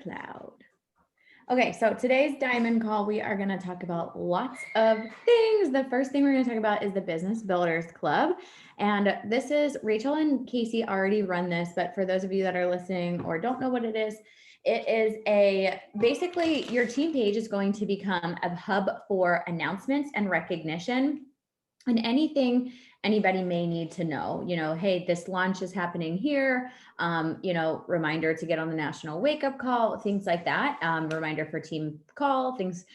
cloud. Okay, so today's diamond call, we are going to talk about lots of things. The first thing we're going to talk about is the Business Builders Club. And this is, Rachel and Casey already run this, but for those of you that are listening or don't know what it is basically your team page is going to become a hub for announcements and recognition and anything anybody may need to know, hey, this launch is happening here, reminder to get on the national wake up call, things like that, reminder for team call, things.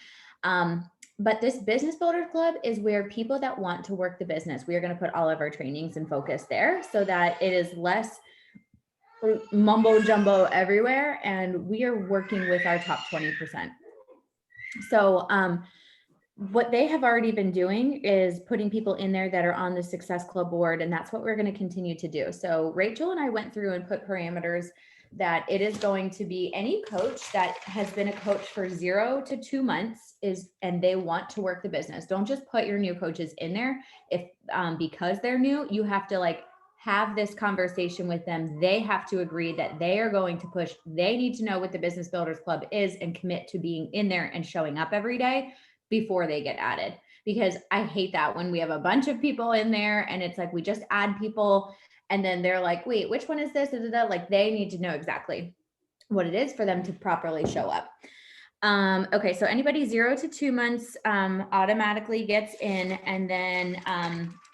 But this Business Builder Club is where people that want to work the business, we are going to put all of our trainings and focus there so that it is less mumbo jumbo everywhere. And we are working with our top 20%. So, what they have already been doing is putting people in there that are on the Success Club board, and that's what we're going to continue to do. So Rachel and I went through and put parameters that it is going to be any coach that has been a coach for 0 to 2 months and they want to work the business. Don't just put your new coaches in there because they're new. You have to have this conversation with them. They have to agree that they are going to push. They need to know what the Business Builders Club is and commit to being in there and showing up every day before they get added, because I hate that when we have a bunch of people in there and it's like we just add people and then they're like, wait, which one is this? They need to know exactly what it is for them to properly show up. Okay, so anybody 0 to 2 months automatically gets in, and then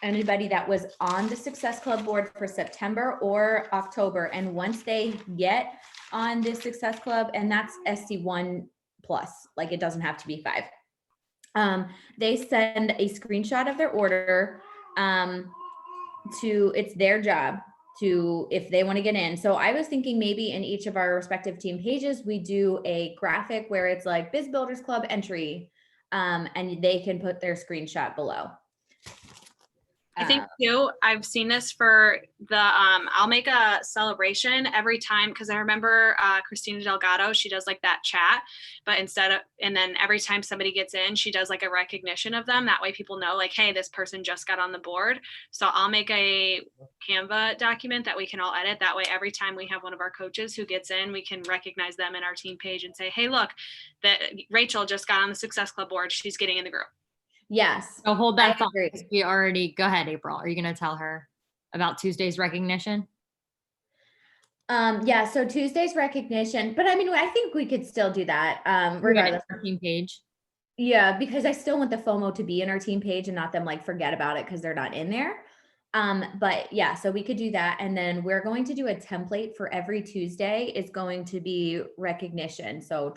anybody that was on the Success Club board for September or October, and once they get on the Success Club, and that's SC1 plus, it doesn't have to be 5. They send a screenshot of their order it's their job if they want to get in. So I was thinking maybe in each of our respective team pages, we do a graphic where it's like Biz Builders Club entry, and they can put their screenshot below. I think too, I've seen this for the, I'll make a celebration every time, because I remember Christina Delgado, she does that chat, but and then every time somebody gets in, she does a recognition of them. That way people know hey, this person just got on the board. So I'll make a Canva document that we can all edit. That way, every time we have one of our coaches who gets in, we can recognize them in our team page and say, hey, look, that Rachel just got on the Success Club board. She's getting in the group. Yes. So hold that thought. We already, go ahead, April. Are you going to tell her about Tuesday's recognition? Yeah, so Tuesday's recognition, but I think we could still do that regardless of our team page. Yeah, because I still want the FOMO to be in our team page and not them forget about it because they're not in there. But yeah, so we could do that. And then we're going to do a template for every Tuesday is going to be recognition. So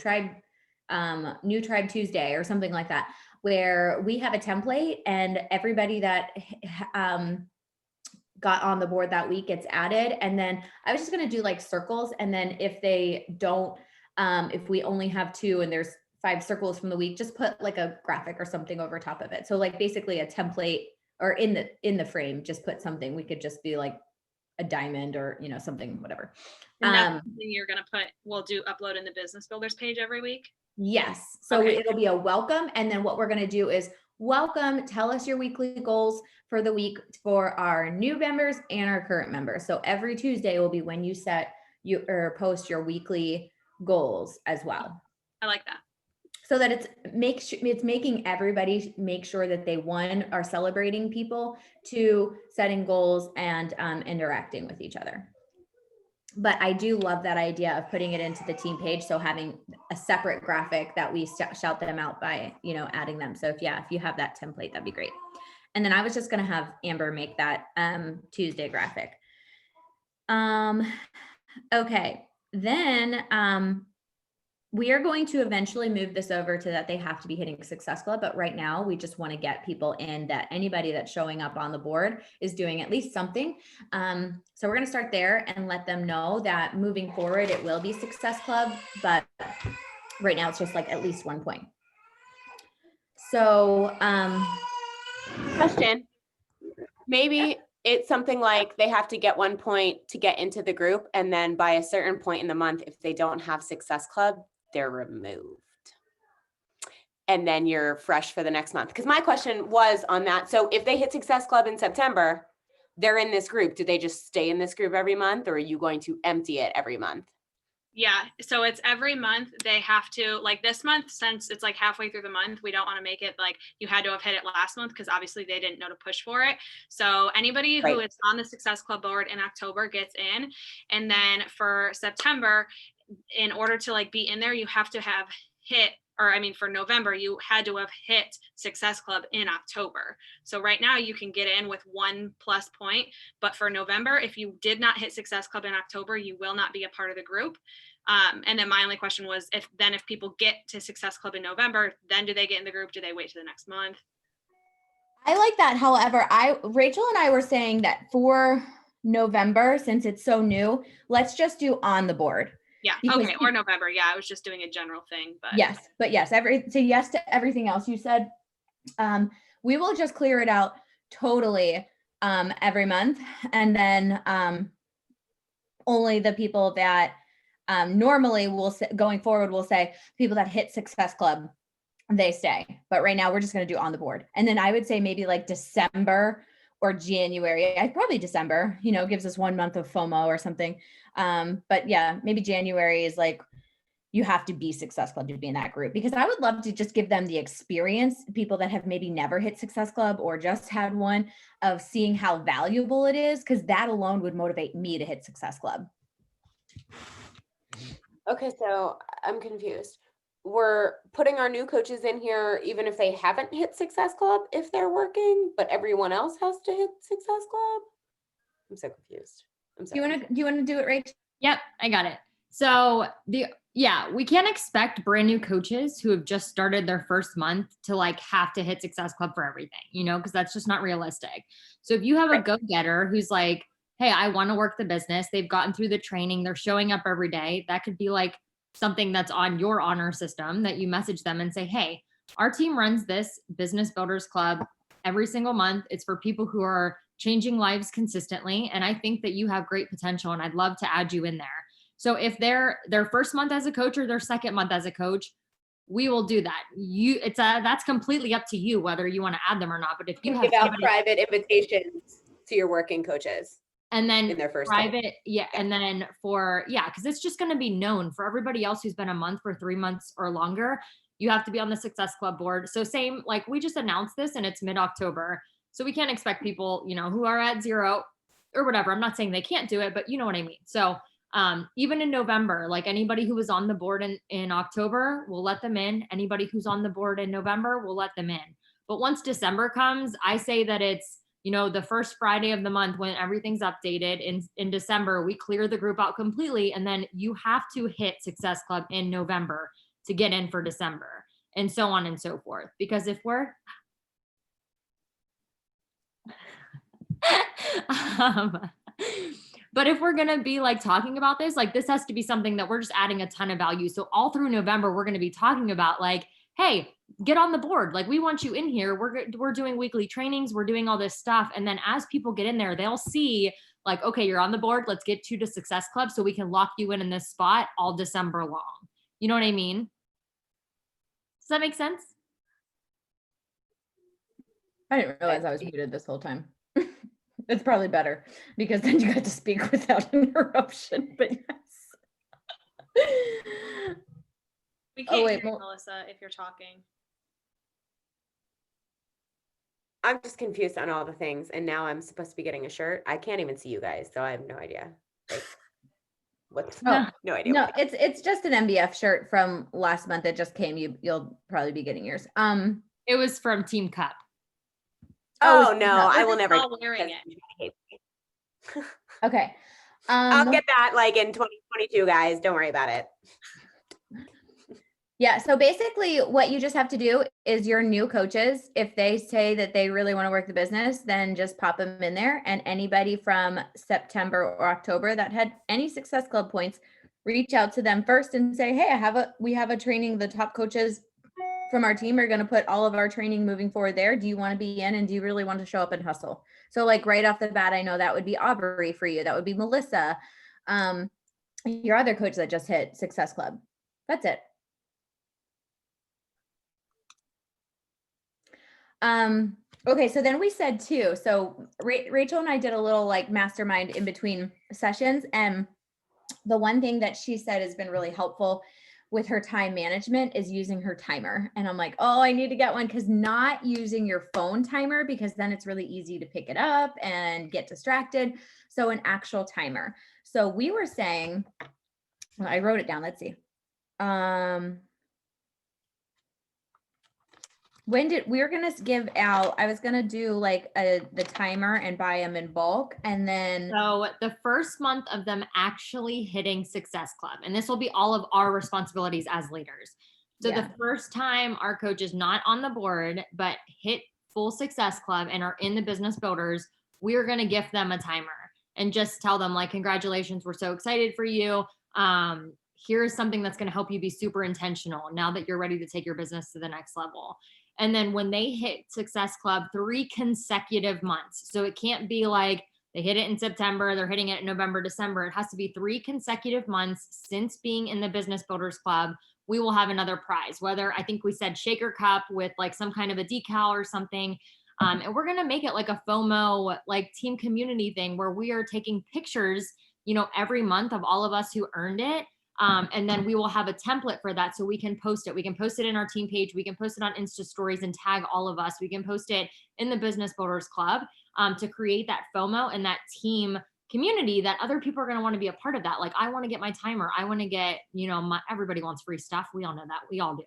new tribe Tuesday or something like that, where we have a template and everybody that got on the board that week gets added. And then I was just going to do circles. And then if they don't, if we only have 2 and there's 5 circles from the week, just put a graphic or something over top of it. So basically a template, or in the frame, just put something. We could just be a diamond or, something, whatever. And that's something you're going to we'll upload in the Business Builders page every week. Yes. So okay. It'll be a welcome. And then what we're going to do is welcome, tell us your weekly goals for the week for our new members and our current members. So every Tuesday will be when you post your weekly goals as well. I like that. So that it's making everybody make sure that they, 1, are celebrating people, 2, setting goals and interacting with each other. But I do love that idea of putting it into the team page. So having a separate graphic that we shout them out by, adding them. So if you have that template, that'd be great. And then I was just going to have Amber make that Tuesday graphic. Okay. Then we are going to eventually move this over to that they have to be hitting Success Club. But right now we just want to get people in, that anybody that's showing up on the board is doing at least something. So we're going to start there and let them know that moving forward, it will be Success Club, but right now it's just at least 1 point. So, question, maybe it's something they have to get 1 point to get into the group. And then by a certain point in the month, if they don't have Success Club, they're removed. And then you're fresh for the next month. Because my question was on that. So if they hit Success Club in September, they're in this group. Do they just stay in this group every month, or are you going to empty it every month? Yeah, so it's every month they have to, like this month, since it's like halfway through the month, we don't want to make it like you had to have hit it last month because obviously they didn't know to push for it. So anybody who Right. is on the Success Club board in October gets in. And then for September, in order to like be in there, you have to have hit, or I mean for November, you had to have hit Success Club in October. So right now you can get in with 1+ point, but for November, if you did not hit Success Club in October, you will not be a part of the group. And then my only question was if people get to Success Club in November, then do they get in the group? Do they wait to the next month? I like that. However, Rachel and I were saying that for November, since it's so new, let's just do on the board. Yeah. Because Okay. Or November. Yeah. I was just doing a general thing, but yes, so yes to everything else you said. We will just clear it out totally every month, and then only the people that normally will say, going forward, will say people that hit Success Club, they stay. But right now we're just going to do on the board. And then I would say maybe like December or January. Probably December, gives us 1 month of FOMO or something. But yeah, maybe January is like, you have to be Success Club to be in that group, because I would love to just give them the experience, people that have maybe never hit Success Club or just had one, of seeing how valuable it is, because that alone would motivate me to hit Success Club. Okay, so I'm confused. We're putting our new coaches in here even if they haven't hit Success Club if they're working, but everyone else has to hit Success Club? I'm so confused. I'm Do sorry. you want to do it, Rach? Yep, I got it. So we can't expect brand new coaches who have just started their first month to like have to hit Success Club for everything, because that's just not realistic. So if you have a go-getter who's like, hey, I want to work the business, they've gotten through the training, they're showing up every day, that could be like something that's on your honor system that you message them and say, hey, our team runs this Business Builders Club every single month. It's for people who are changing lives consistently. And I think that you have great potential and I'd love to add you in there. So if they're their first month as a coach or their second month as a coach, we will do that. That's completely up to you whether you want to add them or not. But if you have give out private invitations to your working coaches, and then in their first private, and then because it's just going to be known for everybody else who's been a month for 3 months or longer. You have to be on the Success Club board. So same, like we just announced this and it's mid-October. So we can't expect people, who are at 0 or whatever. I'm not saying they can't do it, but you know what I mean. So even in November, like anybody who was on the board in October, we'll let them in. Anybody who's on the board in November, we'll let them in. But once December comes, I say that it's, the first Friday of the month when everything's updated in December, we clear the group out completely. And then you have to hit Success Club in November to get in for December, and so on and so forth. Because if we're, but if we're going to be like talking about this, like this has to be something that we're just adding a ton of value. So all through November, we're going to be talking about like, hey, get on the board. Like we want you in here. We're doing weekly trainings. We're doing all this stuff. And then as people get in there, they'll see like, okay, you're on the board. Let's get you to Success Club so we can lock you in this spot all December long. You know what I mean? Does that make sense? I didn't realize I was muted this whole time. It's probably better because then you got to speak without interruption, but yes. We can't wait, hear you, Melissa, if you're talking. I'm just confused on all the things. And now I'm supposed to be getting a shirt. I can't even see you guys, so I have no idea. Like, what's no idea. No, it's just an MBF shirt from last month. It just came. You'll probably be getting yours. It was from Team Cup. Oh no, I will never wearing it. Okay. I'll get that like in 2022, guys. Don't worry about it. Yeah. So basically what you just have to do is your new coaches, if they say that they really want to work the business, then just pop them in there. And anybody from September or October that had any Success Club points, reach out to them first and say, hey, we have a training. The top coaches from our team are going to put all of our training moving forward there. Do you want to be in, and do you really want to show up and hustle? So like right off the bat, I know that would be Aubrey for you. That would be Melissa, your other coach that just hit Success Club. That's it. Okay. So then we said too, so Rachel and I did a little like mastermind in between sessions, and the one thing that she said has been really helpful with her time management is using her timer. And I'm like, oh, I need to get one, because not using your phone timer, because then it's really easy to pick it up and get distracted. So an actual timer. So we were saying, well, I wrote it down. Let's see. When did we were gonna give out? I was gonna do like the timer and buy them in bulk, and then So the first month of them actually hitting Success Club, and this will be all of our responsibilities as leaders. So Yeah. the first time our coach is not on the board, but hit full Success Club and are in the business builders, we're going to gift them a timer and just tell them like, congratulations, we're so excited for you. Here's something that's going to help you be super intentional now that you're ready to take your business to the next level. And then when they hit Success Club 3 consecutive months, so it can't be like they hit it in September, they're hitting it in November, December. It has to be 3 consecutive months since being in the Business Builders Club. We will have another prize, whether I think we said shaker cup with like some kind of a decal or something. And we're going to make it like a FOMO, like team community thing where we are taking pictures, every month of all of us who earned it. And then we will have a template for that so we can post it. We can post it in our team page. We can post it on Insta stories and tag all of us. We can post it in the Business Builders Club to create that FOMO and that team community that other people are going to want to be a part of that. Like, I want to get my timer. I want to get, everybody wants free stuff. We all know that. We all do.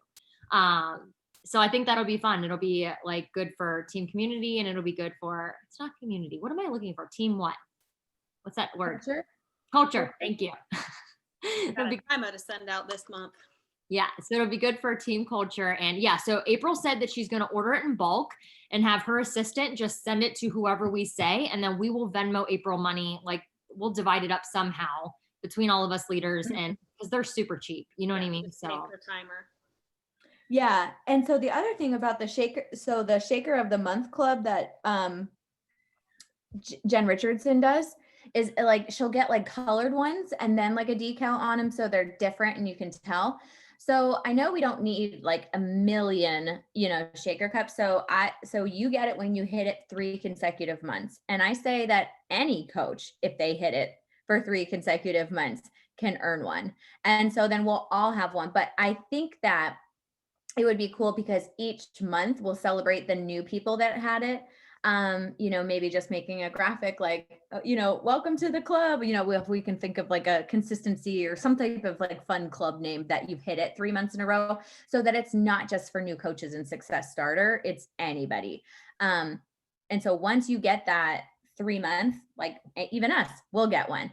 So I think that'll be fun. It'll be like good for team community, and it'll be good for, it's not community. What am I looking for? Team what? What's that word? Culture. Thank you. I'm going to send out this month. Yeah, so it'll be good for team culture. And yeah, so April said that she's going to order it in bulk and have her assistant just send it to whoever we say, and then we will Venmo April money. Like, we'll divide it up somehow between all of us leaders, and because they're super cheap, you know what I mean? So the timer. Yeah. And so the other thing about the shaker, so the shaker of the month club that Jen Richardson does is like, she'll get like colored ones and then like a decal on them, so they're different and you can tell. So I know we don't need like a million, shaker cups. So you get it when you hit it 3 consecutive months. And I say that any coach, if they hit it for 3 consecutive months, can earn one. And so then we'll all have one. But I think that it would be cool because each month we'll celebrate the new people that had it. Maybe just making a graphic like, welcome to the club, if we can think of like a consistency or some type of like fun club name that you've hit it 3 months in a row, so that it's not just for new coaches and success starter, it's anybody. And so once you get that 3 month, like even us, we'll get one.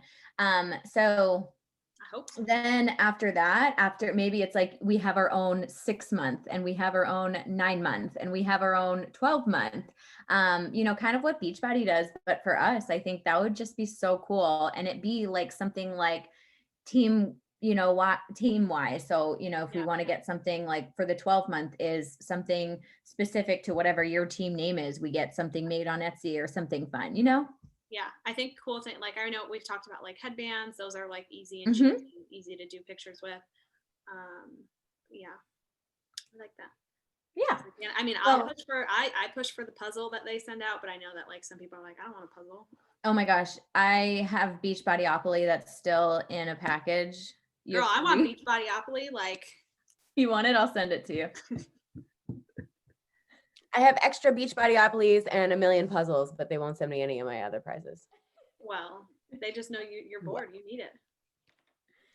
So I hope so. Then after that, after maybe it's like we have our own 6 month and we have our own 9 month and we have our own 12 month, kind of what Beachbody does. But for us, I think that would just be so cool. And it be like something like team, team wise. So, if we want to get something like for the 12 month is something specific to whatever your team name is, we get something made on Etsy or something fun, Yeah, I think cool thing, like I know we've talked about like headbands, those are like easy and cheap, easy to do pictures with. Yeah, I like that. Yeah. I mean, I push for the puzzle that they send out, but I know that like some people are like, I don't want a puzzle. Oh my gosh, I have Beachbodyopoly that's still in a package. Girl, I want Beachbodyopoly. Like, you want it? I'll send it to you. I have extra Beachbodyopolies and a million puzzles, but they won't send me any of my other prizes. Well, they just know you're bored. You need it.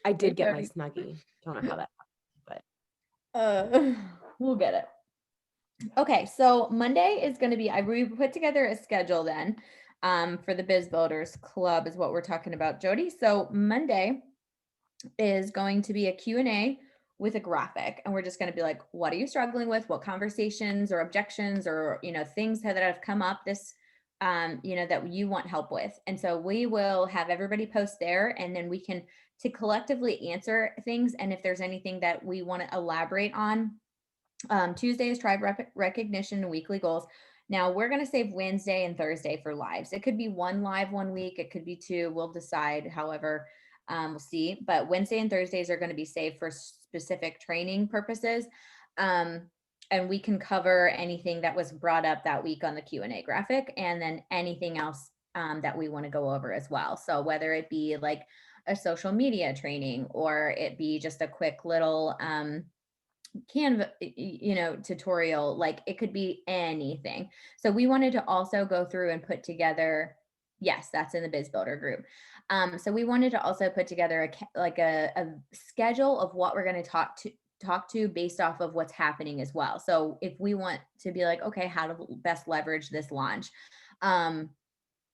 I did get my Snuggie. Don't know how that happened, but we'll get it. Okay, so Monday is going to be, we put together a schedule then for the Biz Builders Club is what we're talking about, Jody. So Monday is going to be a Q&A with a graphic, and we're just going to be like, what are you struggling with? What conversations or objections or, things that have come up this, that you want help with. And so we will have everybody post there, and then we can to collectively answer things. And if there's anything that we want to elaborate on, Tuesday is tribe recognition and weekly goals. Now we're going to save Wednesday and Thursday for lives. It could be 1 live 1 week. It could be 2. We'll decide. However, we'll see. But Wednesday and Thursdays are going to be saved for specific training purposes. And we can cover anything that was brought up that week on the Q&A graphic, and then anything else that we want to go over as well. So whether it be like a social media training, or it be just a quick little Canva, tutorial. Like it could be anything. So we wanted to also go through and put together, yes, that's in the Biz Builder group. So we wanted to also put together a schedule of what we're going to talk to based off of what's happening as well. So if we want to be like, okay, how to best leverage this launch, and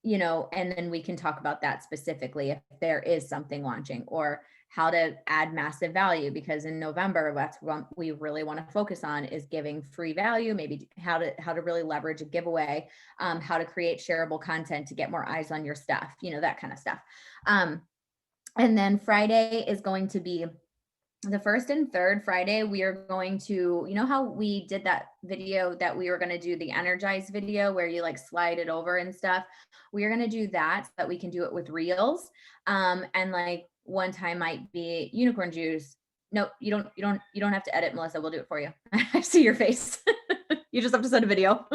then we can talk about that specifically if there is something launching, or how to add massive value, because in November, that's what we really want to focus on, is giving free value, maybe how to really leverage a giveaway, how to create shareable content to get more eyes on your stuff, that kind of stuff. And then Friday is going to be the first and third Friday. We are going to, how we did that video that we were going to do, the energize video where you like slide it over and stuff. We are going to do that so that we can do it with reels. And like one time might be unicorn juice. No, you don't have to edit, Melissa. We'll do it for you. I see your face. You just have to send a video.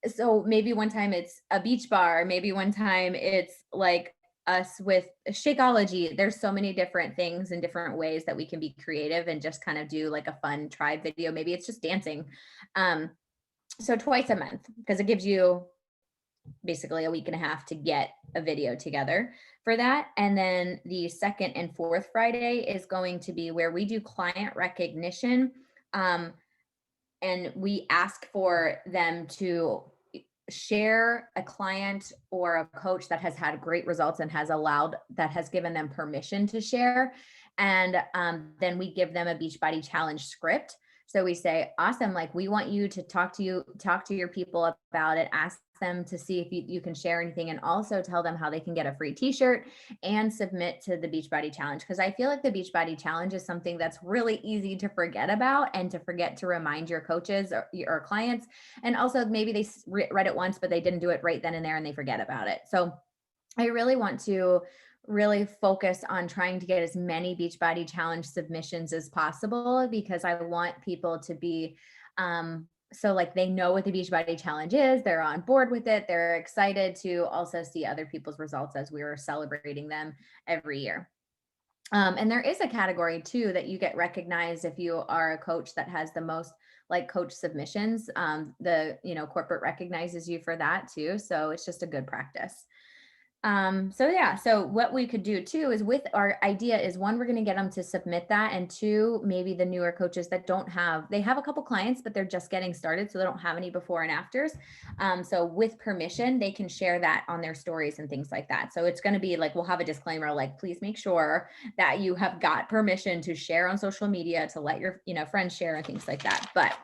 So maybe one time it's a beach bar. Maybe one time it's like us with Shakeology. There's so many different things and different ways that we can be creative and just kind of do like a fun tribe video. Maybe it's just dancing. So twice a month, because it gives you basically a week and a half to get a video together for that. And then the second and fourth Friday is going to be where we do client recognition. And we ask for them to share a client or a coach that has had great results and that has given them permission to share. And then we give them a Beachbody Challenge script. So we say, awesome, like we want you to talk to your people about it, ask them to see if you can share anything, and also tell them how they can get a free t-shirt and submit to the Beachbody Challenge. Because I feel like the Beachbody Challenge is something that's really easy to forget about and to forget to remind your coaches or your clients. And also maybe they read it once, but they didn't do it right then and there and they forget about it. So I really want to really focus on trying to get as many Beachbody Challenge submissions as possible, because I want people to be, so like they know what the Beachbody Challenge is, they're on board with it, they're excited to also see other people's results as we are celebrating them every year. And there is a category too that you get recognized if you are a coach that has the most like coach submissions. Corporate recognizes you for that too. So it's just a good practice. So what we could do too is, with our idea is, one, we're going to get them to submit that. And two, maybe the newer coaches that they have a couple clients, but they're just getting started. So they don't have any before and afters. So with permission, they can share that on their stories and things like that. So it's going to be like, we'll have a disclaimer, like, please make sure that you have got permission to share on social media, to let your, friends share and things like that. But,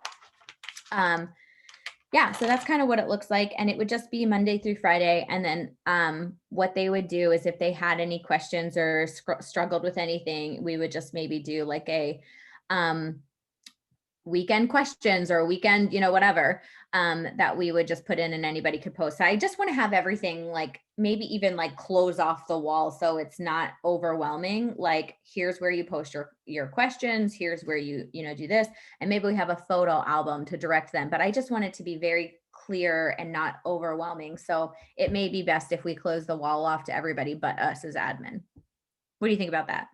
yeah, so that's kind of what it looks like. And it would just be Monday through Friday. And then what they would do is, if they had any questions or struggled with anything, we would just maybe do like a weekend questions or weekend, whatever, that we would just put in and anybody could post. So I just want to have everything like maybe even like close off the wall, so it's not overwhelming. Like, here's where you post your questions, here's where you do this, and maybe we have a photo album to direct them. But I just want it to be very clear and not overwhelming. So it may be best if we close the wall off to everybody but us as admin. What do you think about that?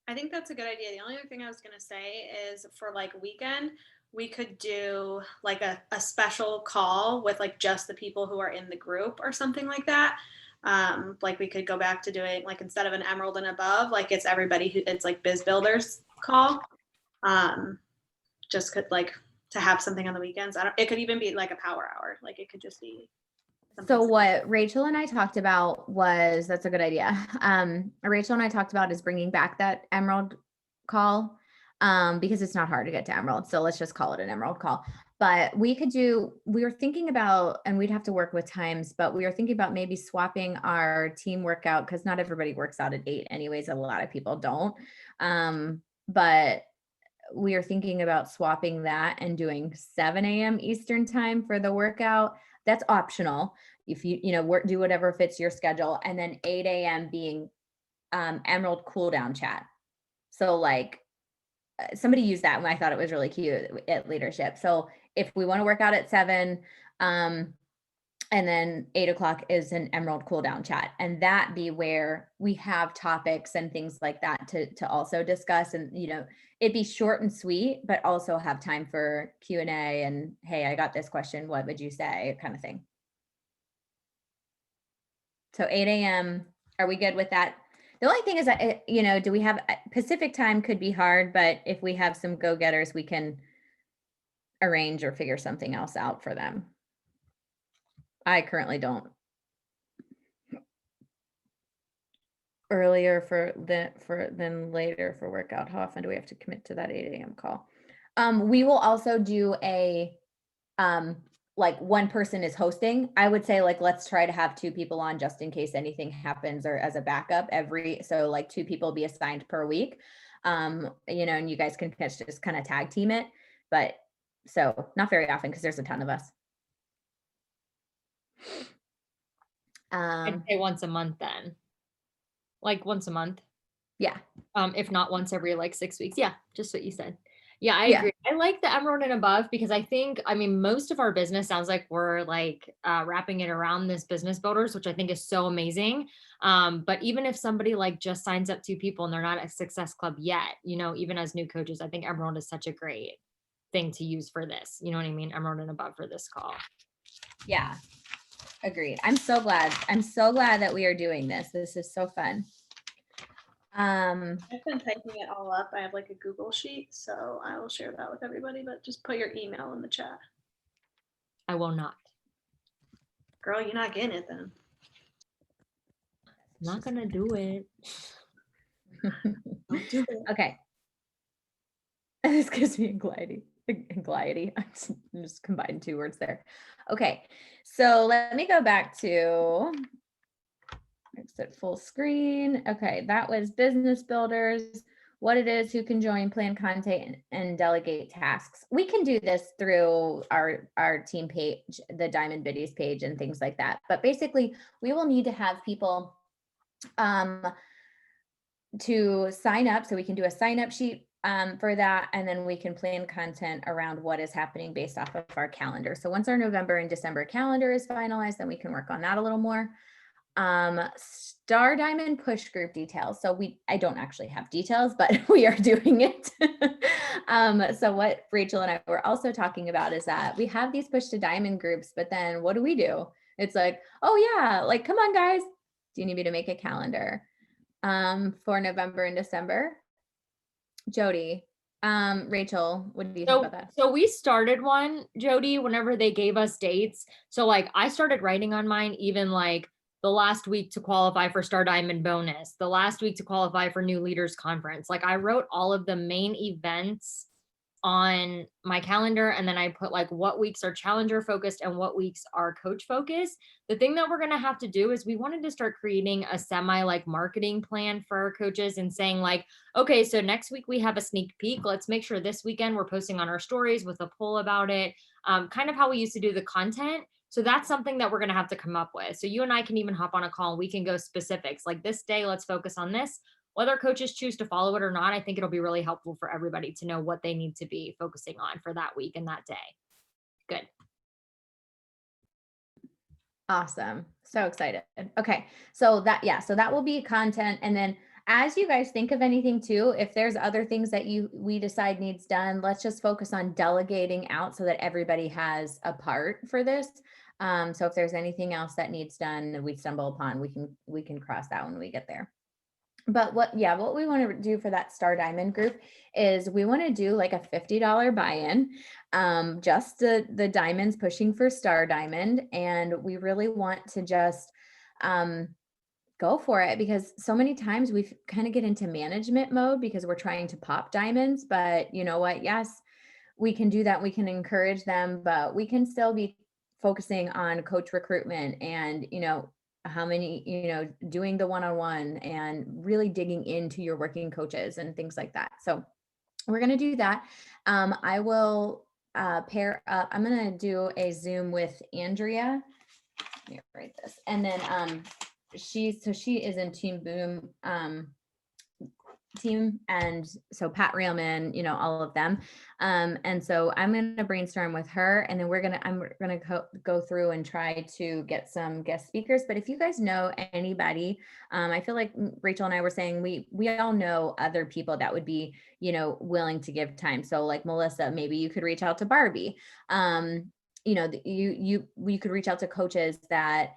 I think that's a good idea. The only other thing I was going to say is, for like weekend, we could do like a special call with like just the people who are in the group or something like that. Like we could go back to doing, like, instead of an Emerald and above, like it's everybody it's like Biz Builders call. Just could like to have something on the weekends. It could even be like a power hour. Like it could just be. So what Rachel and I talked about was, that's a good idea. Rachel and I talked about is bringing back that Emerald call, because it's not hard to get to Emerald. So let's just call it an Emerald call. But we were thinking about, and we'd have to work with times, but we were thinking about maybe swapping our team workout, because not everybody works out at 8 anyways. A lot of people don't. But we are thinking about swapping that and doing 7 a.m. Eastern time for the workout. That's optional if you do whatever fits your schedule. And then 8 a.m. being Emerald cool down chat. So like somebody used that and I thought it was really cute at leadership. So if we want to work out at 7, and And then 8 o'clock is an Emerald cool down chat. And that be where we have topics and things like that to also discuss. And, you know, it'd be short and sweet, but also have time for Q&A and, hey, I got this question. What would you say? Kind of thing. So 8 a.m. Are we good with that? The only thing is that, you know, do we have Pacific time could be hard, but if we have some go-getters, we can arrange or figure something else out for them. I currently don't. Earlier than later for workout. How often do we have to commit to that 8 a.m. call? We will also do a like one person is hosting. I would say like let's try to have 2 people on just in case anything happens or as a backup so like 2 people be assigned per week. You know, and you guys can just kind of tag team it, but so not very often because there's a ton of us. I'd say once a month then. Like once a month. Yeah. If not once every like 6 weeks. Yeah, just what you said. Yeah, I Yeah. agree. I like the Emerald and above because I mean, most of our business sounds like we're like wrapping it around this business builders, which I think is so amazing. But even if somebody like just signs up 2 people and they're not at Success Club yet, you know, even as new coaches, I think Emerald is such a great thing to use for this. You know what I mean? Emerald and above for this call. Yeah. Agreed. I'm so glad that we are doing this. This is so fun. I've been typing it all up. I have like a Google sheet, so I will share that with everybody, but just put your email in the chat. I will not. Girl, you're not getting it then. I'm not gonna do it. Don't do it. Okay. This gives me anxiety. I'm just combined 2 words there. Okay. So let me go back to exit full screen. Okay. That was business builders, what it is, who can join, plan content, and delegate tasks. We can do this through our team page, the Diamond Biddies page and things like that. But basically we will need to have people to sign up. So we can do a sign up sheet for that. And then we can plan content around what is happening based off of our calendar. So once our November and December calendar is finalized, then we can work on that a little more. Star Diamond push group details. So I don't actually have details, but we are doing it. So what Rachel and I were also talking about is that we have these push to diamond groups, but then what do? It's like, oh yeah, like, come on guys. Do you need me to make a calendar for November and December? Jody, Rachel, what do you think about that? So we started one, Jody, whenever they gave us dates. So like I started writing on mine even like the last week to qualify for Star Diamond bonus, the last week to qualify for New Leaders Conference. Like I wrote all of the main events on my calendar, and then I put like what weeks are challenger focused and what weeks are coach focused. The thing that we're going to have to do is we wanted to start creating a semi like marketing plan for our coaches and saying like, okay, so next week we have a sneak peek. Let's make sure this weekend we're posting on our stories with a poll about it, kind of how we used to do the content. So that's something that we're going to have to come up with. So you and I can even hop on a call and we can go specifics like this day, let's focus on this. Whether coaches choose to follow it or not, I think it'll be really helpful for everybody to know what they need to be focusing on for that week and that day. Good. Awesome. So excited. Okay. So that will be content. And then as you guys think of anything too, if there's other things that we decide needs done, let's just focus on delegating out so that everybody has a part for this. So if there's anything else that needs done that we stumble upon, we can cross that when we get there. But what we want to do for that Star Diamond group is we want to do like a $50 buy-in, just the diamonds pushing for Star Diamond. And we really want to just go for it because so many times we kind of get into management mode because we're trying to pop diamonds. But you know what? Yes, we can do that. We can encourage them, but we can still be focusing on coach recruitment and, how many, doing the one-on-one and really digging into your working coaches and things like that. So we're going to do that. I will pair up. I'm going to do a Zoom with Andrea. Let me write this. And then she is in Team Boom team. And so Pat Reelman, all of them. And so I'm going to brainstorm with her, and then I'm going to go through and try to get some guest speakers. But if you guys know anybody, I feel like Rachel and I were saying, we all know other people that would be, willing to give time. So like Melissa, maybe you could reach out to Barbie. We could reach out to coaches that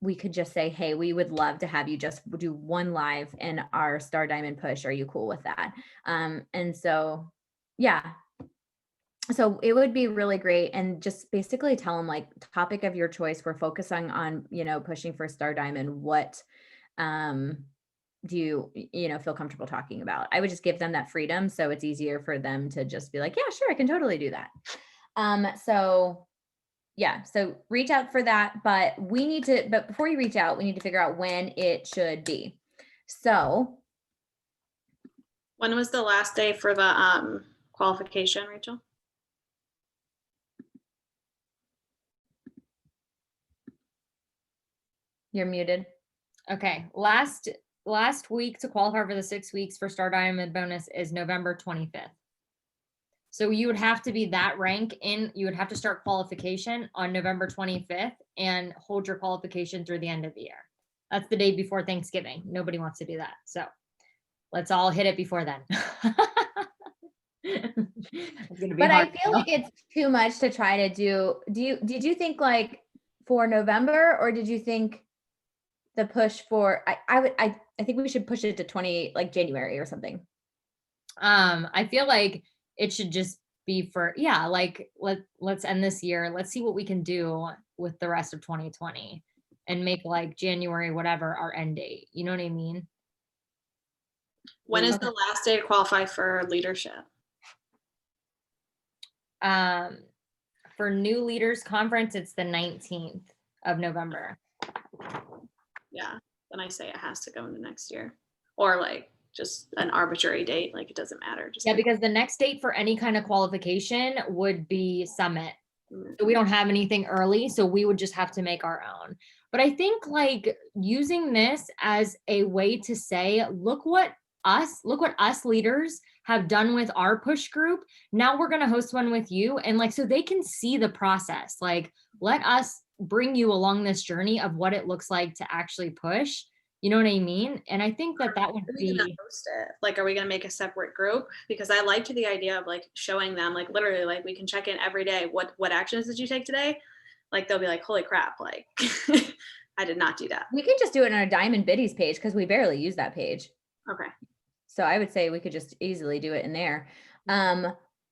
we could just say, hey, we would love to have you just do one live in our Star Diamond push. Are you cool with that? And so, yeah. So it would be really great. And just basically tell them, like, topic of your choice. We're focusing on, pushing for Star Diamond. What do you feel comfortable talking about? I would just give them that freedom. So it's easier for them to just be like, yeah, sure, I can totally do that. So reach out for that, but before you reach out, we need to figure out when it should be. So when was the last day for the qualification, Rachel? You're muted. Okay. Last week to qualify for the 6 weeks for Star Diamond bonus is November 25th. So you would have to be that rank you would have to start qualification on November 25th and hold your qualification through the end of the year. That's the day before Thanksgiving. Nobody wants to do that. So let's all hit it before then. But I feel like it's too much to try to do. Did you think like for November, or did you think the push for, I think we should push it to like January or something. I feel like it should just be for, let's end this year. Let's see what we can do with the rest of 2020 and make like January, whatever, our end date. You know what I mean? When is the last day to qualify for leadership? For new leaders conference, it's the 19th of November. Yeah, then I say it has to go into next year, or like just an arbitrary date. Like it doesn't matter. Because the next date for any kind of qualification would be Summit. So we don't have anything early, so we would just have to make our own. But I think like using this as a way to say, look what us leaders have done with our push group. Now we're going to host one with you. And like, so they can see the process. Like, let us bring you along this journey of what it looks like to actually push. You know what I mean? And I think that would be. Host it? Like, are we going to make a separate group? Because I liked the idea of like showing them, like literally, like we can check in every day. What actions did you take today? Like they'll be like, holy crap! Like I did not do that. We can just do it on our Diamond Biddies page because we barely use that page. Okay. So I would say we could just easily do it in there.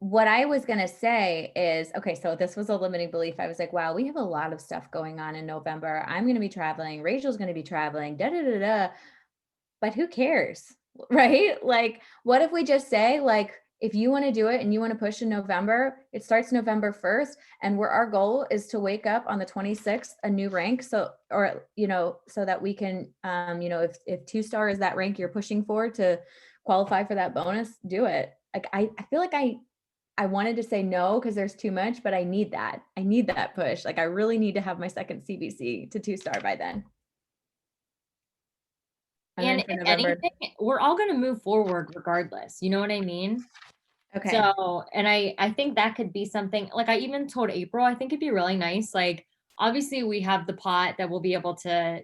What I was going to say is, okay, so this was a limiting belief. I was like, wow, we have a lot of stuff going on in November. I'm going to be traveling. Rachel's going to be traveling, but who cares? Right? Like, what if we just say, like, if you want to do it and you want to push in November, it starts November 1st. And our goal is to wake up on the 26th, a new rank. So, or, so that we can, if 2-star is that rank you're pushing for to qualify for that bonus, do it. Like, I feel like I wanted to say no because there's too much, but I need that. I need that push. Like I really need to have my second CBC to 2-star by then. And if anything, we're all going to move forward regardless. You know what I mean? Okay. So, and I think that could be something, like I even told April, I think it'd be really nice. Like, obviously we have the pot that we'll be able to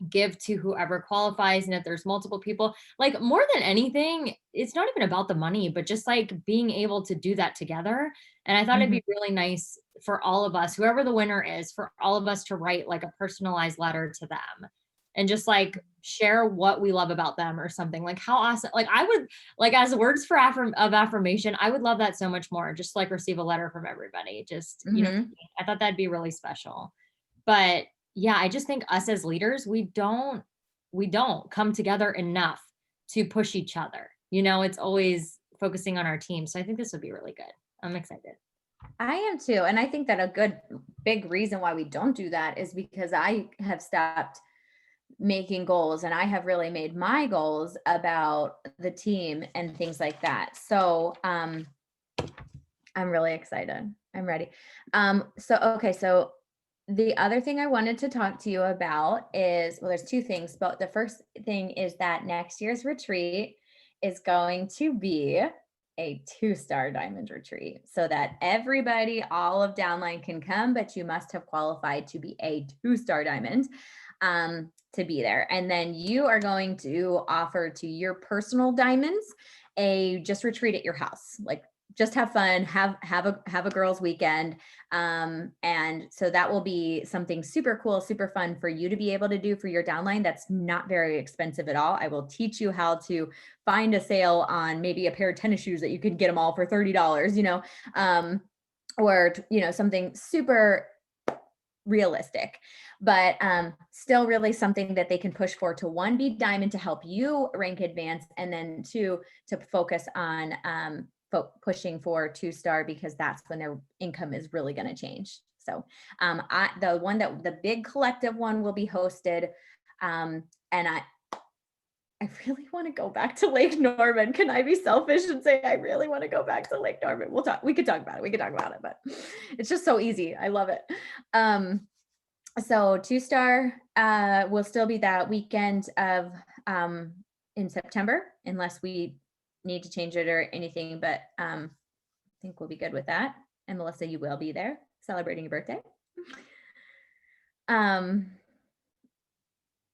give to whoever qualifies. And if there's multiple people, like more than anything, it's not even about the money, but just like being able to do that together. And I thought it'd be really nice for all of us, whoever the winner is, for all of us to write like a personalized letter to them and just like share what we love about them or something. Like how awesome, like I would like as words of affirmation, I would love that so much more. Just like receive a letter from everybody. Just, I thought that'd be really special. But yeah, I just think us as leaders, we don't come together enough to push each other. It's always focusing on our team. So I think this would be really good. I'm excited. I am too. And I think that a good big reason why we don't do that is because I have stopped making goals and I have really made my goals about the team and things like that. So I'm really excited. I'm ready. So the other thing I wanted to talk to you about is, well, there's two things, but the first thing is that next year's retreat is going to be a 2-star diamond retreat so that everybody, all of downline can come, but you must have qualified to be a 2-star diamond to be there. And then you are going to offer to your personal diamonds just retreat at your house, like just have fun, have a girls' weekend. And so that will be something super cool, super fun for you to be able to do for your downline. That's not very expensive at all. I will teach you how to find a sale on maybe a pair of tennis shoes that you could get them all for $30, or, something super realistic, but still really something that they can push for to, one, be diamond to help you rank advance, and then 2, to focus on pushing for 2-star, because that's when their income is really going to change. So the big collective one will be hosted. And I really want to go back to Lake Norman. Can I be selfish and say I really want to go back to Lake Norman? We could talk about it, but it's just so easy. I love it. So 2-star will still be that weekend of in September, unless we need to change it or anything, but I think we'll be good with that. And Melissa, you will be there celebrating your birthday.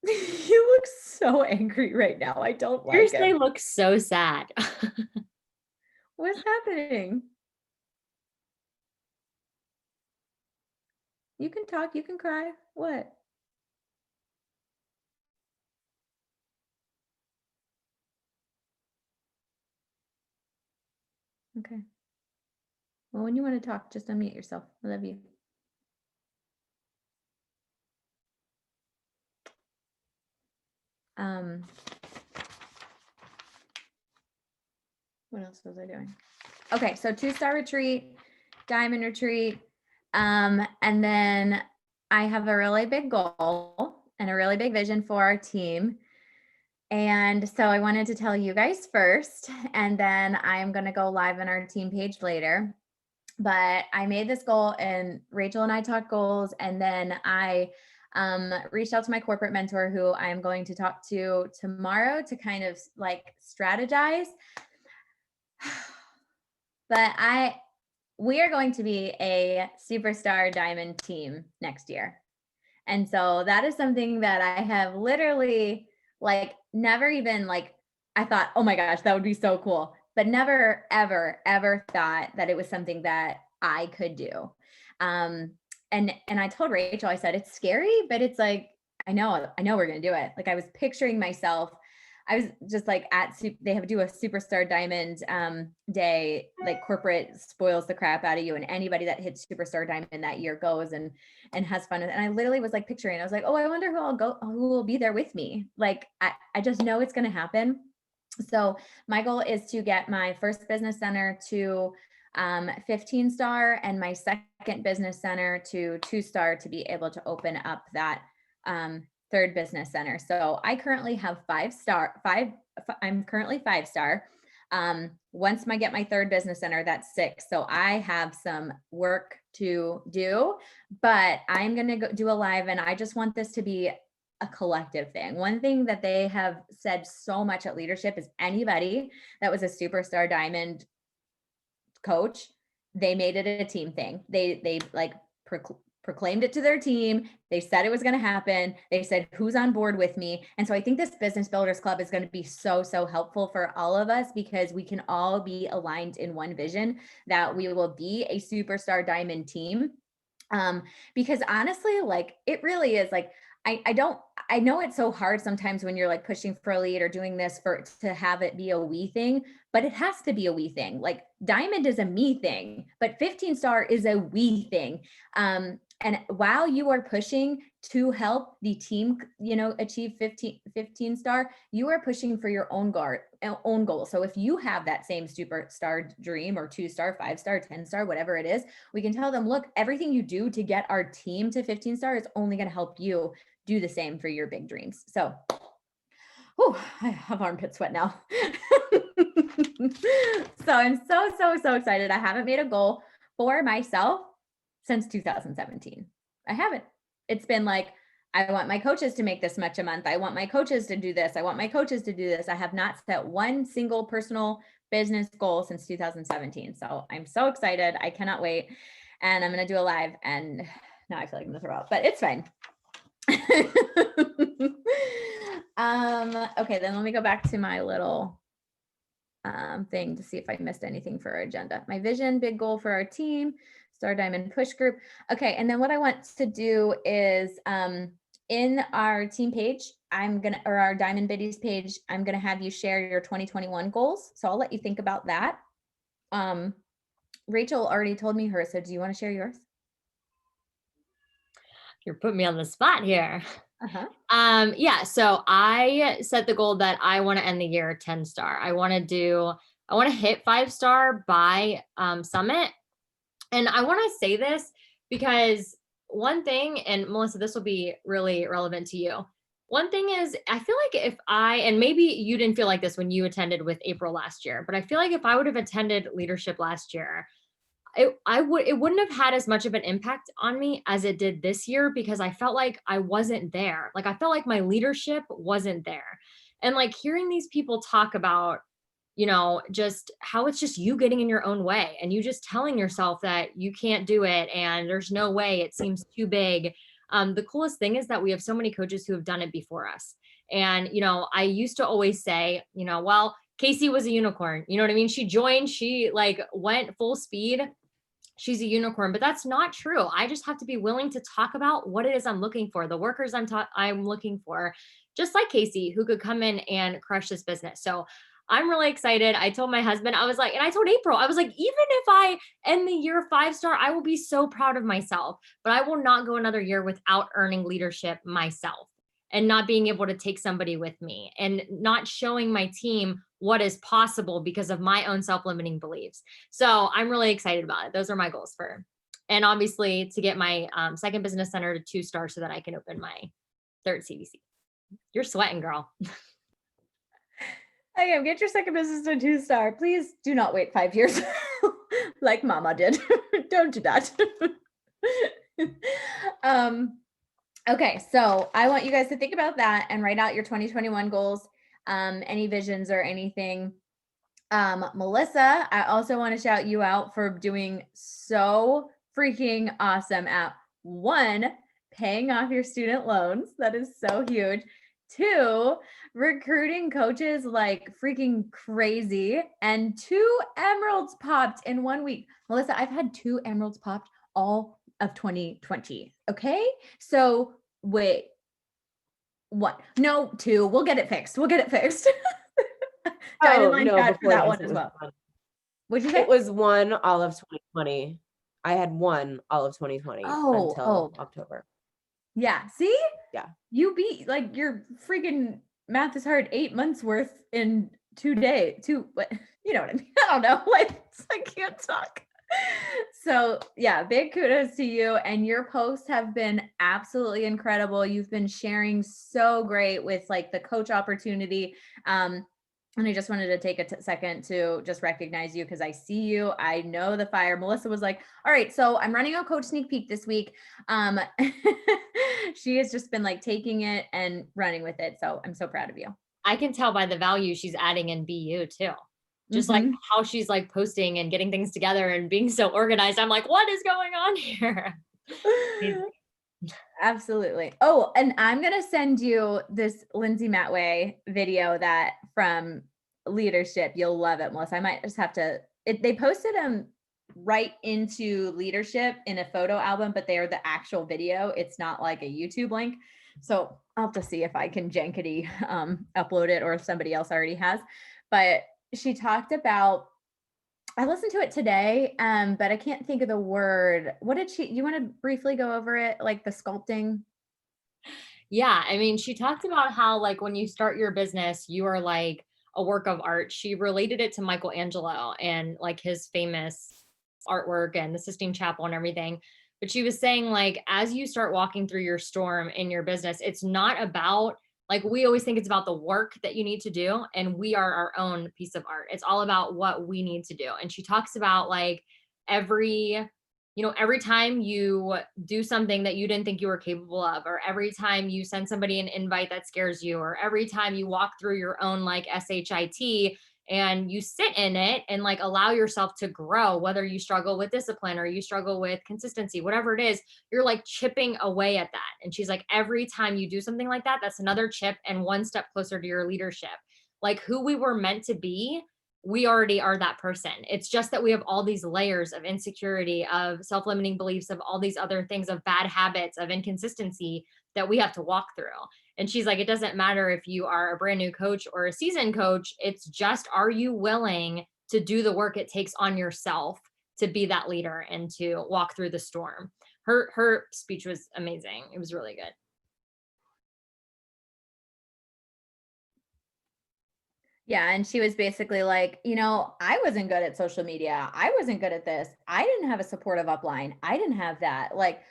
You look so angry right now. I don't like Seriously, it. look so sad. What's happening? You can talk, you can cry. What? Okay. Well, when you want to talk, just unmute yourself. I love you. What else was I doing? Okay, so 2-star retreat, diamond retreat, and then I have a really big goal and a really big vision for our team. And so I wanted to tell you guys first, and then I'm going to go live on our team page later. But I made this goal, and Rachel and I talked goals, and then I reached out to my corporate mentor, who I'm going to talk to tomorrow to kind of like strategize. But we are going to be a superstar diamond team next year. And so that is something that I have literally never even I thought, oh my gosh, that would be so cool, but never, ever, ever thought that it was something that I could do. And I told Rachel, I said, it's scary, but it's I know we're going to do it. I was picturing myself. I was just they do a superstar diamond day, corporate spoils the crap out of you. And anybody that hits superstar diamond that year goes and has fun. And I literally was picturing, I was oh, I wonder who will be there with me. I just know it's going to happen. So my goal is to get my first business center to 15-star and my second business center to 2-star, to be able to open up that third business center. So I currently have 5-star. I'm currently 5-star. Once I get my third business center, that's 6. So I have some work to do, but I'm going to do a live, and I just want this to be a collective thing. One thing that they have said so much at leadership is anybody that was a superstar diamond coach, they made it a team thing. They proclaimed it to their team. They said it was going to happen. They said, who's on board with me? And so I think this Business Builders Club is going to be so, so helpful for all of us, because we can all be aligned in one vision that we will be a superstar diamond team. Because honestly, it really is I know it's so hard sometimes when you're pushing for a lead or doing this to have it be a we thing, but it has to be a we thing. Diamond is a me thing, but 15-star is a we thing. And while you are pushing to help the team, achieve 15-star, you are pushing for your own goal. So if you have that same superstar dream, or 2-star, 5-star, 10-star, whatever it is, we can tell them, look, everything you do to get our team to 15-star is only going to help you do the same for your big dreams. So, I have armpit sweat now. So I'm so, so, so excited. I haven't made a goal for myself since 2017. I haven't. It's been I want my coaches to make this much a month. I want my coaches to do this. I want my coaches to do this. I have not set one single personal business goal since 2017. So I'm so excited. I cannot wait. And I'm going to do a live, and now I feel like I'm going to throw up, but it's fine. Okay, then let me go back to my little thing to see if I missed anything for our agenda. My vision, big goal for our team, Star Diamond Push Group. Okay, and then what I want to do is in our team page, or our Diamond Biddies page, I'm gonna have you share your 2021 goals. So I'll let you think about that. Rachel already told me hers, so do you want to share yours? You're putting me on the spot here. Yeah, so I set the goal that I want to end the year 10-star. I want to hit 5-star by Summit. And I want to say this because one thing, and Melissa, this will be really relevant to you. One thing is, I feel like and maybe you didn't feel like this when you attended with April last year, but I feel like if I would have attended leadership last year, it wouldn't have had as much of an impact on me as it did this year, because I felt like I wasn't there. Like, I felt like my leadership wasn't there. And like hearing these people talk about, just how it's just you getting in your own way and you just telling yourself that you can't do it and there's no way, it seems too big. The coolest thing is that we have so many coaches who have done it before us. And, I used to always say, well, Casey was a unicorn. You know what I mean? She joined, she like went full speed. She's a unicorn, but that's not true. I just have to be willing to talk about what it is I'm looking for, the workers I'm looking for, just like Casey, who could come in and crush this business. So I'm really excited. I told my husband, I was like, and I told April, I was like, even if I end the year 5-star, I will be so proud of myself, but I will not go another year without earning leadership myself and not being able to take somebody with me and not showing my team what is possible because of my own self-limiting beliefs. So I'm really excited about it. Those are my goals and obviously to get my second business center to 2-star so that I can open my third CDC. You're sweating, girl. I am. Get your second business to 2-star. Please do not wait 5 years like Mama did. Don't do that. Okay, so I want you guys to think about that and write out your 2021 goals, any visions or anything. Melissa, I also want to shout you out for doing so freaking awesome at 1, paying off your student loans. That is so huge. 2, recruiting coaches like freaking crazy, and 2 emeralds popped in 1 week. Melissa, I've had 2 emeralds popped all of 2020. Okay. So wait, what? No, 2. We'll get it fixed. Diamond line chat for that one as well. What'd you say? It was 1 all of 2020. I had 1 all of 2020 until October. Yeah. See? Yeah. You beat, like, your freaking math is hard 8 months worth in 2 days. What? You know what I mean? I don't know. Like, I can't talk. So yeah, big kudos to you, and your posts have been absolutely incredible. You've been sharing so great with like the coach opportunity. And I just wanted to take a second to just recognize you because I see you. I know the fire. Melissa was like, all right, so I'm running a coach sneak peek this week. She has just been like taking it and running with it. So I'm so proud of you. I can tell by the value she's adding in BU too. Just like how she's like posting and getting things together and being so organized. I'm like, what is going on here? Absolutely. Oh, and I'm going to send you this Lindsay Matway video that from leadership. You'll love it, Melissa. I might just have to, they posted them right into leadership in a photo album, but they are the actual video. It's not like a YouTube link. So I'll have to see if I can jankety upload it or if somebody else already has. But she talked about, I listened to it today, but I can't think of the word. What did you want to briefly go over it? Like the sculpting? Yeah. I mean, she talked about how like when you start your business, you are like a work of art. She related it to Michelangelo and like his famous artwork and the Sistine Chapel and everything. But she was saying like, as you start walking through your storm in your business, it's not about, like, we always think it's about the work that you need to do, and we are our own piece of art. It's all about what we need to do. And she talks about like every every time you do something that you didn't think you were capable of, or every time you send somebody an invite that scares you, or every time you walk through your own like SHIT and you sit in it and like allow yourself to grow, whether you struggle with discipline or you struggle with consistency, whatever it is, you're like chipping away at that. And she's like, every time you do something like that, that's another chip and one step closer to your leadership. Like who we were meant to be, we already are that person. It's just that we have all these layers of insecurity, of self-limiting beliefs, of all these other things, of bad habits, of inconsistency that we have to walk through. And she's like, it doesn't matter if you are a brand new coach or a seasoned coach. It's just, are you willing to do the work it takes on yourself to be that leader and to walk through the storm? Her speech was amazing. It was really good. Yeah. And she was basically like, I wasn't good at social media. I wasn't good at this. I didn't have a supportive upline. I didn't have that. Like,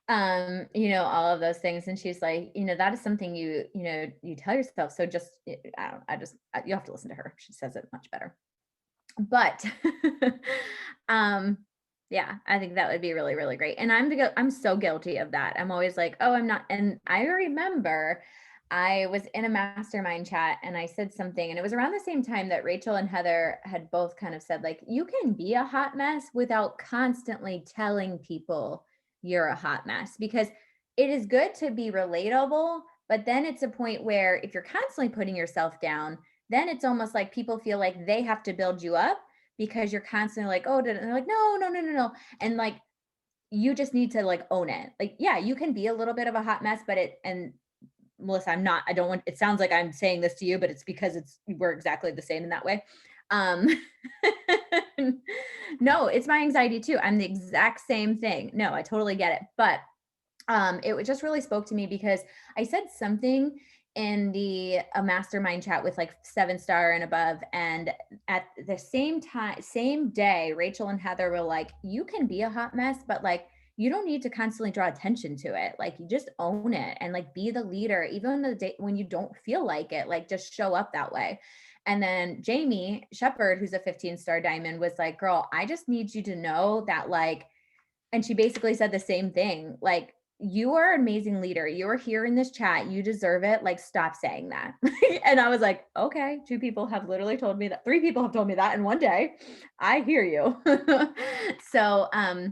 all of those things. And she's like, that is something you tell yourself. So just, you have to listen to her. She says it much better. But, yeah, I think that would be really, really great. And I'm so guilty of that. I'm always like, oh, I'm not. And I remember I was in a mastermind chat and I said something, and it was around the same time that Rachel and Heather had both kind of said, like, you can be a hot mess without constantly telling people you're a hot mess, because it is good to be relatable. But then it's a point where if you're constantly putting yourself down, then it's almost like people feel like they have to build you up because you're constantly like, oh, and they're like, no. And like, you just need to like own it. Like, yeah, you can be a little bit of a hot mess, and Melissa, it sounds like I'm saying this to you, but it's because we're exactly the same in that way. No, it's my anxiety too. I'm the exact same thing. No, I totally get it. But it just really spoke to me because I said something in a mastermind chat with like 7-star and above. And at the same day, Rachel and Heather were like, you can be a hot mess, but like, you don't need to constantly draw attention to it. Like, you just own it and like be the leader, even on the day when you don't feel like it, like just show up that way. And then Jamie Shepard, who's a 15-star diamond, was like, girl, I just need you to know that like, and she basically said the same thing. Like, you are an amazing leader. You are here in this chat. You deserve it. Like, stop saying that. And I was like, okay, 2 people have literally told me that. 3 people have told me that in one day. I hear you. So, I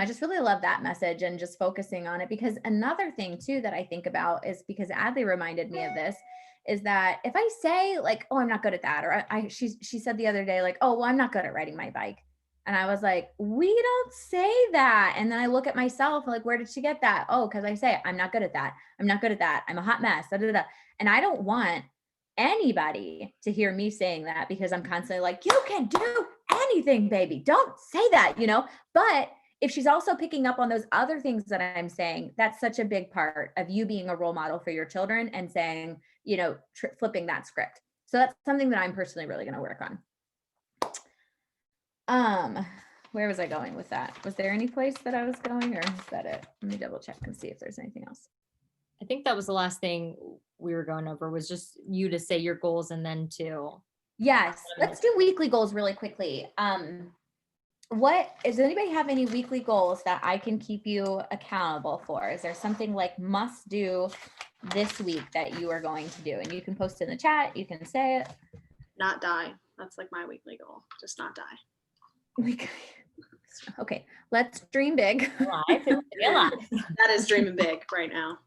just really love that message and just focusing on it, because another thing too that I think about is, because Adley reminded me of this, is that if I say like, oh, I'm not good at that, or she said the other day, like, oh, well, I'm not good at riding my bike. And I was like, we don't say that. And then I look at myself like, where did she get that? Oh, because I say, I'm not good at that. I'm not good at that. I'm a hot mess. Da, da, da. And I don't want anybody to hear me saying that, because I'm constantly like, you can do anything, baby. Don't say that, But if she's also picking up on those other things that I'm saying, that's such a big part of you being a role model for your children and saying, flipping that script. So that's something that I'm personally really going to work on. Where was I going with that? Was there any place that I was going, or is that it? Let me double check and see if there's anything else. I think that was the last thing we were going over, was just you to say your goals and then to. Yes. Let's do weekly goals really quickly. Does anybody have any weekly goals that I can keep you accountable for? Is there something like must do this week that you are going to do? And you can post in the chat. You can say it. Not die. That's like my weekly goal. Just not die. Okay, let's dream big. That is dreaming big right now.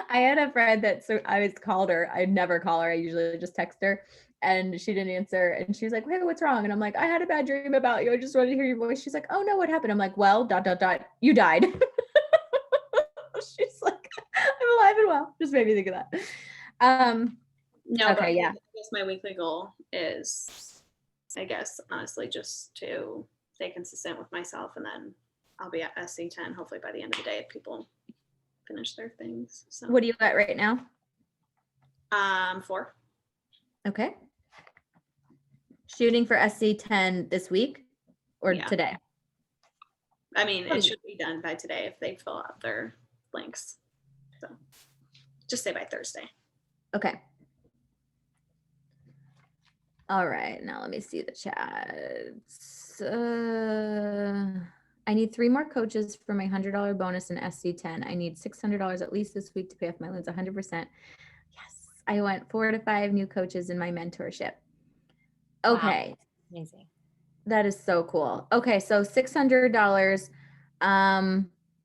I had a friend I called her. I'd never call her. I usually just text her, and she didn't answer. And she's like, hey, what's wrong? And I'm like, I had a bad dream about you. I just wanted to hear your voice. She's like, oh no, what happened? I'm like, well, ... you died. She's like, I'm alive and well. Just made me think of that. No, okay, but yeah. I guess my weekly goal is, I guess, honestly, just to stay consistent with myself, and then I'll be at SC10 hopefully by the end of the day if people finish their things. So what are you at right now? 4. Okay. Shooting for SC10 this week or today? I mean, it should be done by today if they fill out their links. So just say by Thursday. Okay. All right, now let me see the chats. I need 3 more coaches for my $100 bonus in SC10. I need $600 at least this week to pay off my loans 100%. Yes, I want 4 to 5 new coaches in my mentorship. Okay. Wow. Amazing. That is so cool. Okay, so $600,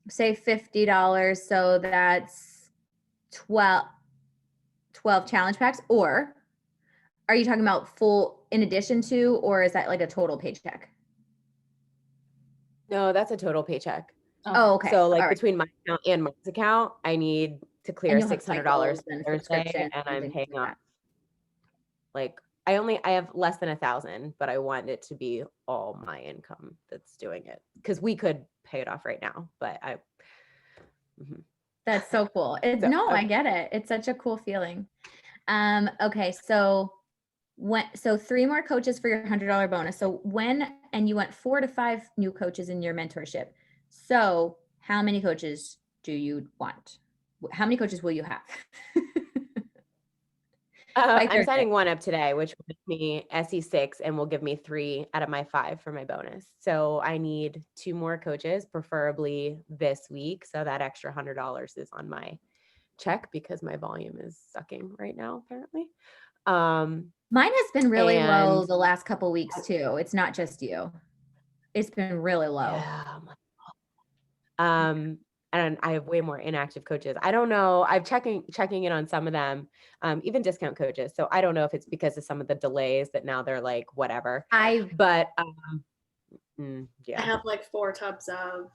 say $50, so that's 12 challenge packs, or are you talking about full in addition to, or is that like a total paycheck? No, that's a total paycheck. Oh, okay. So like All right. between my account and Mark's account, I need to clear And you'll have $600 cycles and Thursday, subscriptions and and I'm things paying like off that. like I have less than 1,000, but I want it to be all my income that's doing it, because we could pay it off right now, but mhm. That's so cool. It's So, no, I okay. get it. It's such a cool feeling. Okay, so 3 more coaches for your $100 bonus. So and you want 4 to 5 new coaches in your mentorship. So how many coaches do you want? How many coaches will you have? By I'm Thursday. signing one up today, which will give me SE6 and will give me 3 out of my 5 for my bonus. So I need 2 more coaches, preferably this week. So that extra $100 is on my check because my volume is sucking right now, apparently. Mine has been really low and- the last couple weeks too. It's not just you. It's been really low. Yeah. And I have way more inactive coaches. I don't know. I'm checking in on some of them, even discount coaches. So I don't know if it's because of some of the delays that now they're like, whatever. But yeah. I have like 4 tubs of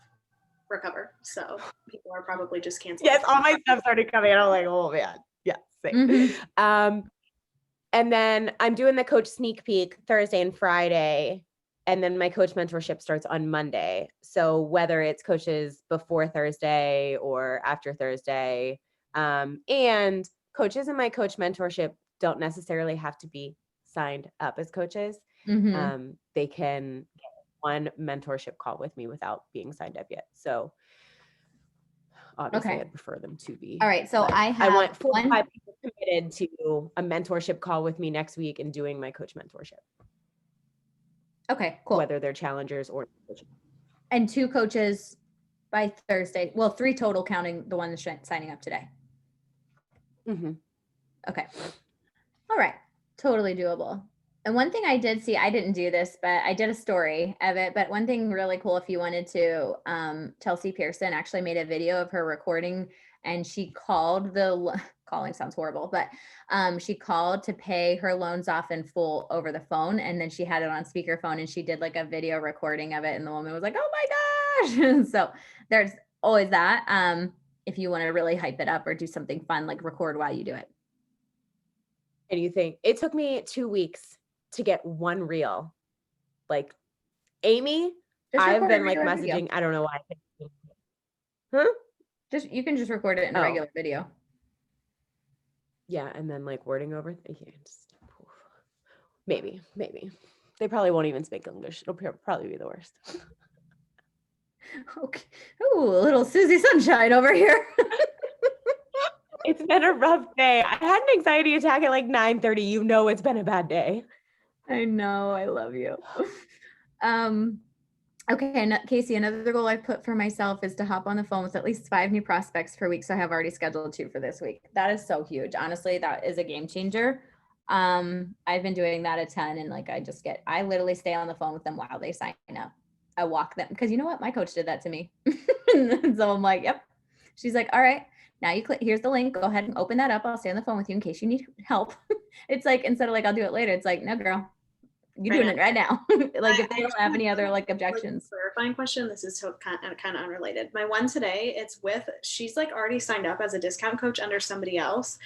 Recover, so people are probably just canceling. Yes, all my stuff started coming. I'm like, oh man, yeah. Mhm. And then I'm doing the coach sneak peek Thursday and Friday. And then my coach mentorship starts on Monday. So whether it's coaches before Thursday or after Thursday, and coaches in my coach mentorship don't necessarily have to be signed up as coaches. Mhm. They can get one mentorship call with me without being signed up yet. So obviously I'd prefer them to be. All right. So I want 4 to 5 people committed to a mentorship call with me next week and doing my coach mentorship. Okay, cool. Whether they're challengers or coaches. And 2 coaches by Thursday. Well, 3 total counting the one signing up today. Mm-hmm. Okay. All right. Totally doable. And one thing I did see, I didn't do this, but I did a story of it. But one thing really cool, if you wanted to, Chelsea Pearson actually made a video of her recording, and she called calling sounds horrible, but she called to pay her loans off in full over the phone. And then she had it on speakerphone, and she did like a video recording of it. And the woman was like, oh my gosh. So there's always that. If you want to really hype it up or do something fun, like record while you do it. And you think it took me 2 weeks to get one reel. Like Amy, I've been like messaging. I don't know why. You can just record it in a regular video. Yeah, and then like wording over. Maybe they probably won't even speak English. It'll probably be the worst. Okay. Ooh, a little Susie Sunshine over here. It's been a rough day. I had an anxiety attack at like 9:30. You know, it's been a bad day. I know. I love you. Okay. And Casey, another goal I put for myself is to hop on the phone with at least 5 new prospects per week. So I have already scheduled 2 for this week. That is so huge. Honestly, that is a game changer. I've been doing that a ton, and like, I literally stay on the phone with them while they sign up. I walk them, because you know what? My coach did that to me. So I'm like, yep. She's like, all right, now you click, here's the link. Go ahead and open that up. I'll stay on the phone with you in case you need help. It's like, instead of like, I'll do it later. It's like, no, girl, you're doing it right now. Like, if they don't have any other like objections. Clarifying question. This is kind of unrelated. My one today, she's like already signed up as a discount coach under somebody else.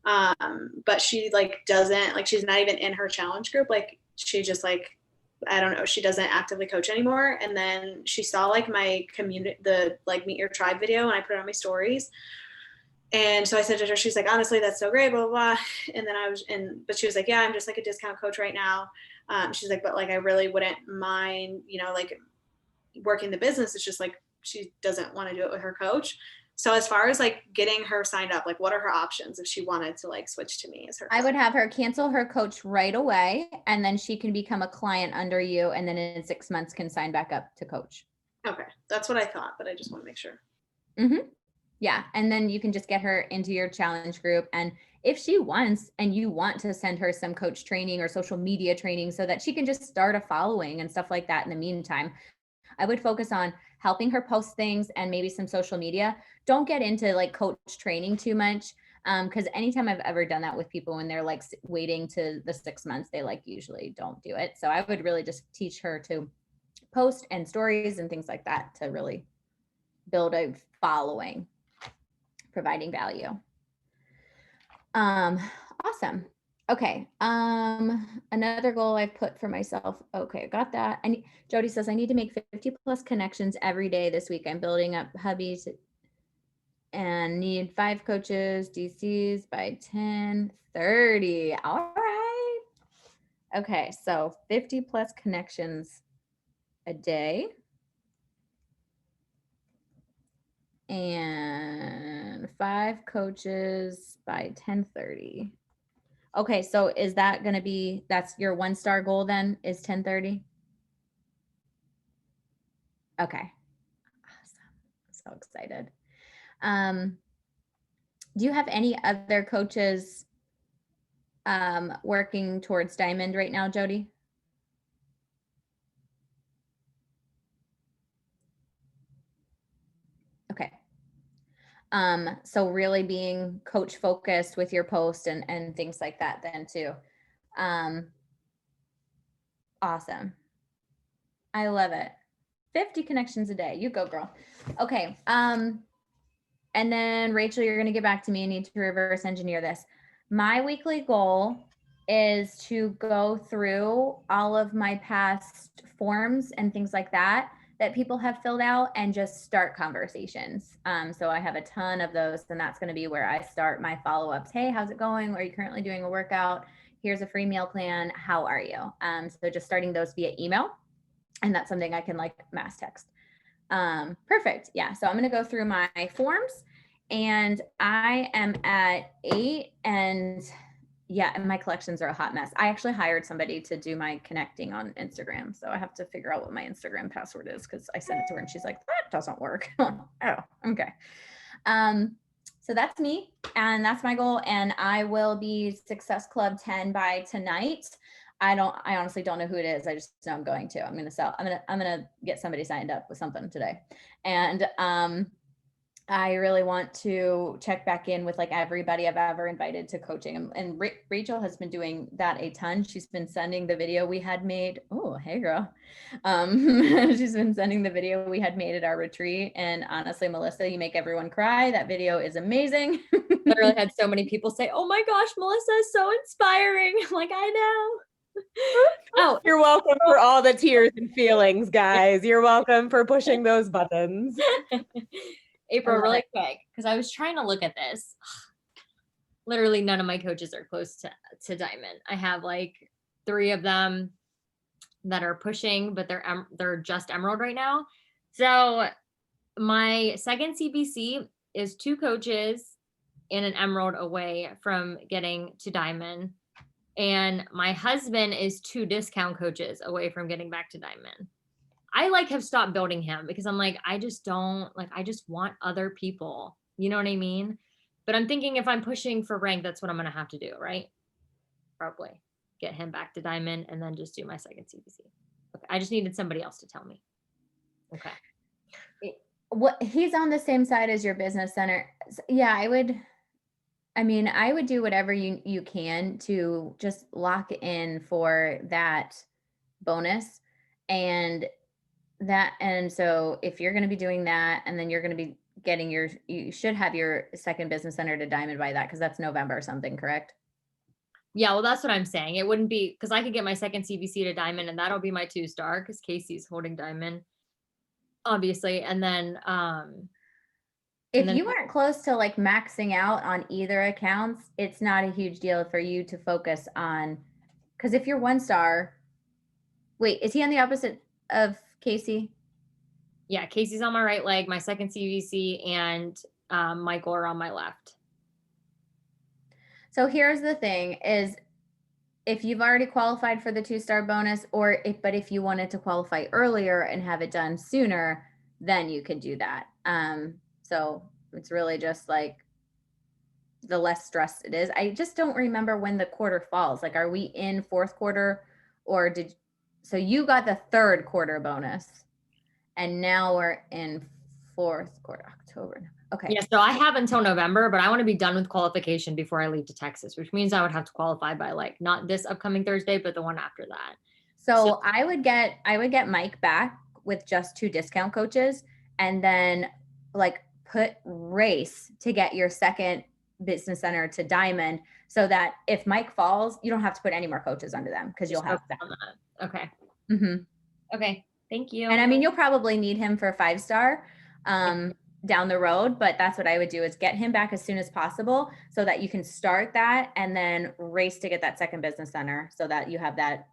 But she like doesn't, like, she's not even in her challenge group. Like, she just like, I don't know, she doesn't actively coach anymore. And then she saw like my community, the like Meet Your Tribe video, and I put it on my stories. And so I said to her, she's like, honestly, that's so great, blah, blah, blah. And then but she was like, yeah, I'm just like a discount coach right now. She's like, but like, I really wouldn't mind, like working the business. It's just like, she doesn't want to do it with her coach. So as far as like getting her signed up, like what are her options if she wanted to like switch to me as her I would have her cancel her coach right away, and then she can become a client under you, and then in 6 months can sign back up to coach. Okay, that's what I thought, but I just want to make sure. Yeah, and then you can just get her into your challenge group, and if she wants and you want to send her some coach training or social media training so that she can just start a following and stuff like that in the meantime, I would focus on helping her post things and maybe some social media. Don't get into like coach training too much, because anytime I've ever done that with people when they're like waiting to the 6 months, they like usually don't do it. So I would really just teach her to post and stories and things like that to really build a following, providing value. Awesome. Okay. Another goal I've put for myself. Okay, got that. And Jody says I need to make 50 plus connections every day this week. I'm building up hubbies and need 5 coaches, DCs by 10:30. All right. Okay, so 50 plus connections a day. And 5 coaches by 10:30. Okay, so is that going to be, that's your 1-star goal then, is 10:30? Okay. Awesome. I'm so excited. Do you have any other coaches working towards Diamond right now, Jody? Okay. So really being coach focused with your post and things like that then too. Awesome. I love it. 50 connections a day. You go, girl. Okay. And then Rachel, you're going to get back to me. I need to reverse engineer this. My weekly goal is to go through all of my past forms and things like that people have filled out and just start conversations. So I have a ton of those, and that's going to be where I start my follow-ups. Hey, how's it going? Are you currently doing a workout? Here's a free meal plan. How are you? So just starting those via email, and that's something I can like mass text. Perfect. Yeah. So I'm going to go through my forms, and I am at 8, and yeah, and my collections are a hot mess. I actually hired somebody to do my connecting on Instagram. So I have to figure out what my Instagram password is because I sent it to her and she's like, that doesn't work. Oh, okay. So that's me, and that's my goal. And I will be Success Club 10 by tonight. I honestly don't know who it is. I just know I'm going to. I'm going to get somebody signed up with something today. And I really want to check back in with like everybody I've ever invited to coaching. And Rachel has been doing that a ton. She's been sending the video we had made. Oh, hey girl. She's been sending the video we had made at our retreat. And honestly, Melissa, you make everyone cry. That video is amazing. Literally had so many people say, oh my gosh, Melissa is so inspiring. I'm like, I know. Oh, you're welcome for all the tears and feelings, guys. You're welcome for pushing those buttons. April, really quick, because I was trying to look at this. Literally none of my coaches are close to Diamond. I have like 3 of them that are pushing, but they're just Emerald right now. So my second CBC is 2 coaches and an Emerald away from getting to Diamond. And my husband is 2 discount coaches away from getting back to Diamond. I like have stopped building him because I'm like, I just want other people. You know what I mean? But I'm thinking if I'm pushing for rank, that's what I'm going to have to do, right? Probably get him back to Diamond and then just do my second CBC. Okay. I just needed somebody else to tell me. Okay. What, he's on the same side as your business center. Yeah, I would do whatever you can to just lock in for that bonus. And so if you're going to be doing that, and then you're going to be getting you should have your second business center to Diamond by that, because that's November or something, correct? Yeah, well, that's what I'm saying. It wouldn't be, because I could get my second CBC to Diamond, and that'll be my 2-star because Casey's holding Diamond, obviously. And then if you weren't close to like maxing out on either accounts, it's not a huge deal for you to focus on, because if you're 1-star, wait, is he on the opposite of Casey? Yeah, Casey's on my right leg, my second CBC, and Michael are on my left. So here's the thing is if you've already qualified for the 2-star bonus but if you wanted to qualify earlier and have it done sooner, then you could do that. So it's really just like the less stress it is. I just don't remember when the quarter falls. Like, are we in fourth quarter or so you got the 3rd quarter bonus and now we're in 4th quarter, October. Okay. Yeah, so I have until November, but I want to be done with qualification before I leave to Texas, which means I would have to qualify by like not this upcoming Thursday, but the one after that. So I would get Mike back with just 2 discount coaches and then like put race to get your 2nd business center to diamond so that if Mike falls, you don't have to put any more coaches under them because you'll have that. Okay. Mm-hmm. Okay. Thank you. And I mean, you'll probably need him for 5-star down the road, but that's what I would do is get him back as soon as possible so that you can start that and then race to get that 2nd business center so that you have that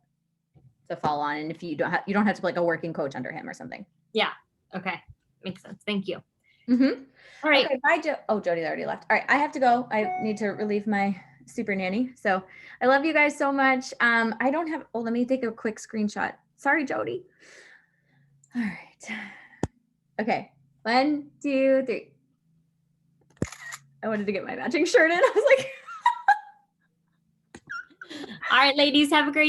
to fall on. And if you don't have to put like a working coach under him or something. Yeah. Okay. Makes sense. Thank you. Mm-hmm. All right. Okay, bye, Jody's already left. All right, I have to go. I need to relieve my super nanny. So I love you guys so much. I don't have, let me take a quick screenshot. Sorry, Jody. All right. Okay, 1, 2, 3. I wanted to get my matching shirt in. I was like, All right, ladies, have a great